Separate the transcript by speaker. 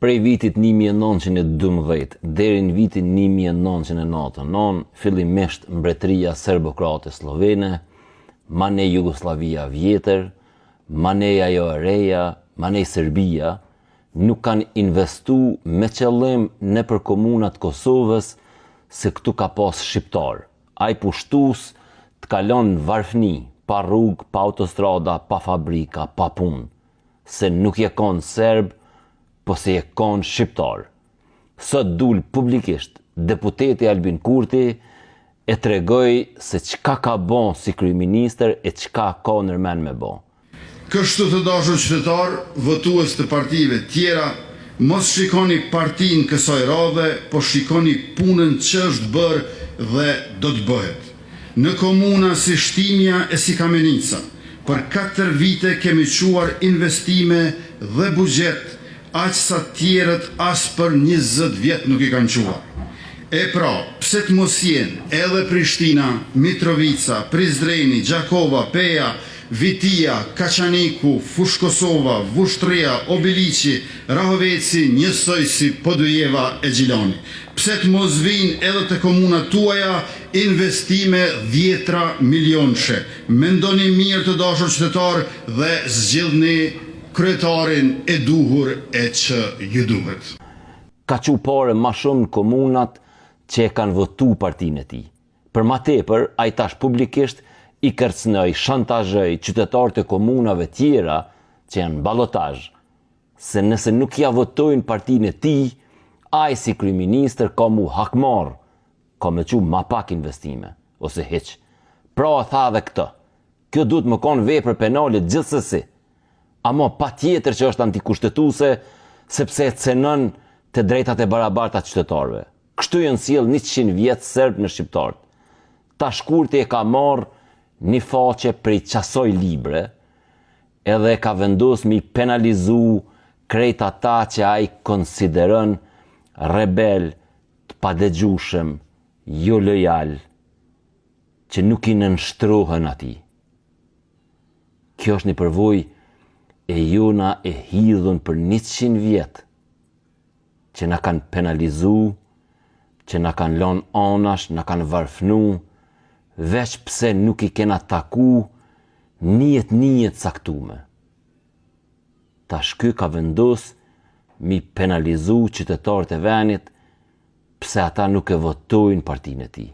Speaker 1: Prej vitit 1912 deri në vitin 1999, fillimisht mbretëria serbokrate slovene, manej Jugoslavia vjetër, manej ajo e reja, manej Serbia, nuk kanë investu me qëllim nëpër komunat Kosovës se këtu ka pas shqiptar. Ai pushtus të kalon në varfni, pa rrugë, pa autostrada, pa fabrika, pa punë, se nuk je kon serb, po se je kon shqiptar. Sot dul publikisht deputeti Albin Kurti e tregoj se çka ka bon si kryeministër e çka ka nërmen me bon.
Speaker 2: Kështu të dashur qytetar, votues të partive tjera, mos shikoni partin kësaj radhe, po shikoni punën që është bërë dhe do të bëhet. Në komuna si Shtimja e si Kamenica, për 4 vite kemi quar investime dhe buxhet, aq sa tjerët as për 20 vjet nuk I kanë quar. E pra, pse të mos jenë edhe Prishtina, Mitrovica, Prizreni, Gjakova, Peja, Vitia, Kaçaniku, Fush Kosova, Vushtria, Obiliqi, Rahoveci, njësoj si Podujeva e Gjilani. Pse të mos vinë edhe të komunat tuaja investime 10 milionëshe. Mendoni mirë të dashur qytetar dhe zgjidhni kryetarin e duhur e që ju duhet.
Speaker 1: Ka qu pare ma shumë në komunat që e kanë votu partinë e tij. Për ma tepër, ai tash publikisht I kërcënoj, shantazhoj qytetarët e komunave tjera që janë në ballotazh, se nëse nuk ja votojnë partinë e tij, ai si kryeministër ka mu hakmarr, ka me qu ma pak investime, ose hiq. Pra tha dhe këtë, kjo duhet më konë vepër penale gjithsesi, ama pa tjetër që është antikushtetuese, sepse e cenon të drejtat e barabarta të qytetarëve. Kështu janë sjell 100 vjet serb në shqiptarët. Tash Kurti e ka marrë një faqe prej qasoj libre, edhe ka vendos mi penalizu krejt ata që ai konsideron rebel, të padëgjushëm, jo lojal, që nuk I nënshtrohen atij. Kjo është një përvojë e jona e hidhun për 100 vjet, që na kanë penalizu, që na kanë lënë anash, na kanë varfnu, veç pse nuk I kena taku njët saktume. Tash ky ka vendos mi penalizu qytetarët e venit pse ata nuk e votojnë partinë e tij.